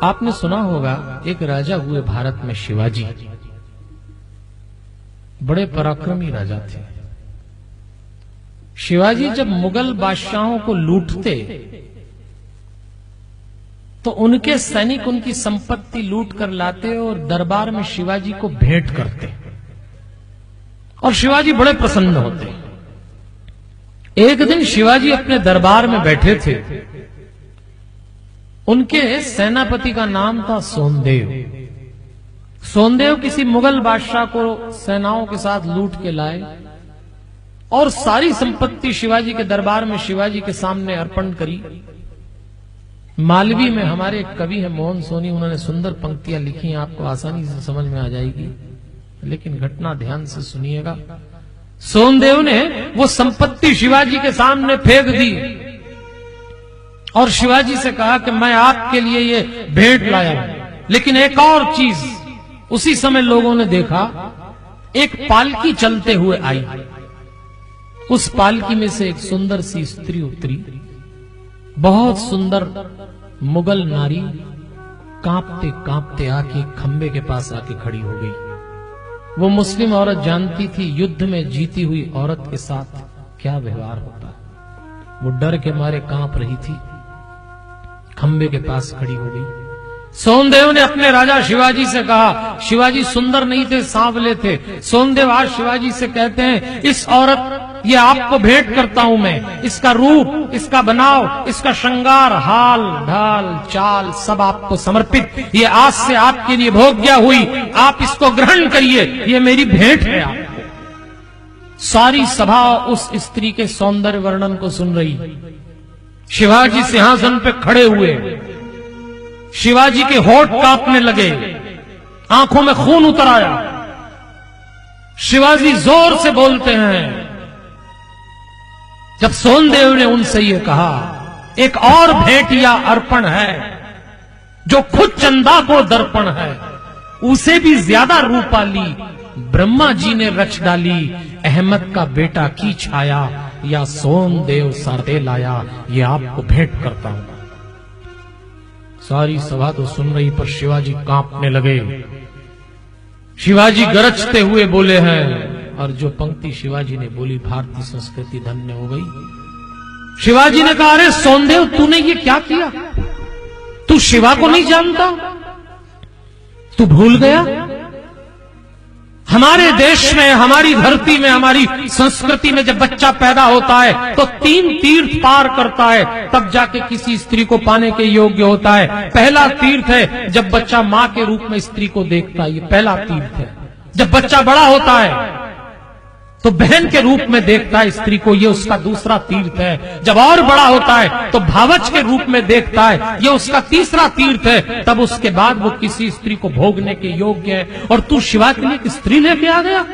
आपने सुना होगा एक राजा हुए भारत में शिवाजी, बड़े पराक्रमी राजा थे। शिवाजी जब मुगल बादशाहों को लूटते तो उनके सैनिक उनकी संपत्ति लूट कर लाते और दरबार में शिवाजी को भेंट करते और शिवाजी बड़े प्रसन्न होते। एक दिन शिवाजी अपने दरबार में बैठे थे। उनके सेनापति का नाम था सोनदेव। सोनदेव किसी मुगल बादशाह को सेनाओं के साथ लूट के लाए और सारी संपत्ति शिवाजी के दरबार में शिवाजी के सामने अर्पण करी। मालवी में हमारे एक कवि है मोहन सोनी, उन्होंने सुंदर पंक्तियां लिखी हैं, आपको आसानी से समझ में आ जाएगी, लेकिन घटना ध्यान से सुनिएगा। सोनदेव ने वो संपत्ति शिवाजी के सामने फेंक दी और शिवाजी से कहा कि मैं आपके लिए ये भेंट लाया हूं, लेकिन एक और चीज। उसी समय लोगों ने देखा एक पालकी चलते हुए आई। उस पालकी में से एक सुंदर सी स्त्री उतरी, बहुत सुंदर मुगल नारी, कांपते कांपते आके खंबे के पास आके खड़ी हो गई। वो मुस्लिम औरत जानती थी युद्ध में जीती हुई औरत के साथ क्या व्यवहार होता है। वो डर के मारे कांप रही थी, खंबे के पास खड़ी हो गई। सोनदेव ने अपने राजा शिवाजी से कहा, शिवाजी सुंदर नहीं थे, सांवले थे। सोनदेव आज शिवाजी से कहते हैं, इस औरत ये आपको भेंट करता हूं मैं, इसका रूप, इसका बनाव, इसका श्रृंगार, हाल ढाल चाल सब आपको समर्पित। ये आज से आपके लिए भोग्या हुई, आप इसको ग्रहण करिए, ये मेरी भेंट है आपको। सारी सभा उस स्त्री के सौंदर्य वर्णन को सुन रही। शिवाजी सिंहासन पे खड़े हुए, शिवाजी के होठ कांपने लगे, आंखों में खून उतर आया। शिवाजी जोर से बोलते हैं। जब सोनदेव ने उनसे ये कहा, एक और भेंट या अर्पण है जो खुद चंदा को दर्पण है, उसे भी ज्यादा रूपाली ब्रह्मा जी ने रच डाली। अहमद का बेटा की छाया या सोनदेव साथे लाया, ये आपको भेंट करता हूं। सारी सभा तो सुन रही, पर शिवाजी कांपने लगे। शिवाजी गरजते हुए बोले हैं, और जो पंक्ति शिवाजी ने बोली, भारतीय संस्कृति धन्य हो गई। शिवाजी ने कहा, अरे सोनदेव तूने ये क्या किया? तू शिवा को नहीं जानता? तू भूल गया? हमारे देश में, हमारी धरती में, हमारी संस्कृति में जब बच्चा पैदा होता है तो 3 तीर्थ पार करता है, तब जाके किसी स्त्री को पाने के योग्य होता है। पहला तीर्थ है जब बच्चा मां के रूप में स्त्री को देखता है, ये पहला तीर्थ है। जब बच्चा बड़ा होता है तो बहन के रूप में देखता है स्त्री को, ये उसका दूसरा तीर्थ है। जब और बड़ा होता है तो भावच के रूप में देखता है, ये उसका तीसरा तीर्थ है। तब उसके बाद वो किसी स्त्री को भोगने के योग्य है। और तू शिवा के लिए एक स्त्री लेके आ गया?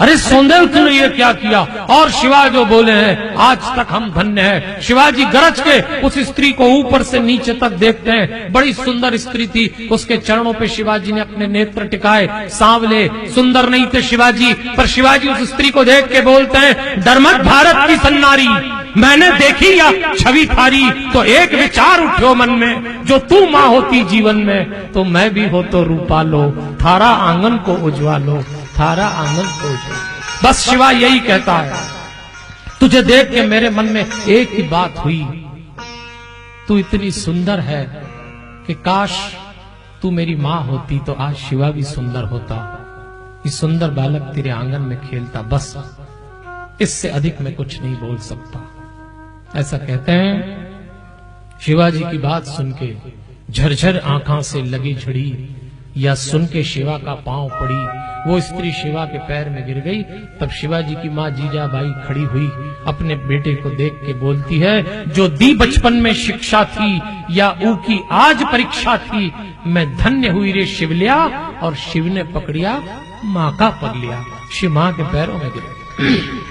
अरे सोनदेव तूने ये क्या किया? और शिवा जो बोले हैं, आज तक हम धन्य हैं। शिवाजी गरज के उस स्त्री को ऊपर से नीचे तक देखते हैं। बड़ी सुंदर स्त्री थी, उसके चरणों पे शिवाजी ने अपने नेत्र टिकाए। सांवले सुंदर नहीं थे शिवाजी, पर शिवाजी उस स्त्री को देख के बोलते हैं, धर्मक भारत की सन्नारी, मैंने देखी या छवि थारी, तो एक विचार उठो मन में, जो तू मां होती जीवन में, तो मैं भी हो तो रूपा लो, थारा आंगन को उजवा लो, थारा आंगन को उजवा। बस शिवा यही कहता है। तुझे देख के मेरे मन में एक ही बात हुई, तू इतनी सुंदर है कि काश तू मेरी मां होती तो आज शिवा भी सुंदर होता। ये सुंदर बालक तेरे आंगन में खेलता, बस इससे अधिक मैं कुछ नहीं बोल सकता। ऐसा कहते हैं। शिवाजी की बात सुन के झरझर आंखों से लगी झड़ी, या सुन के शिवा का पांव पड़ी। वो स्त्री शिवा के पैर में गिर गई। तब शिवाजी की मां जीजाबाई खड़ी हुई, अपने बेटे को देख के बोलती है, जो दी बचपन में शिक्षा थी या ऊ की आज परीक्षा थी, मैं धन्य हुई रे शिवलिया। और शिव ने पकड़िया मां का पग लिया, शिव मां के पैरों में गिर गई।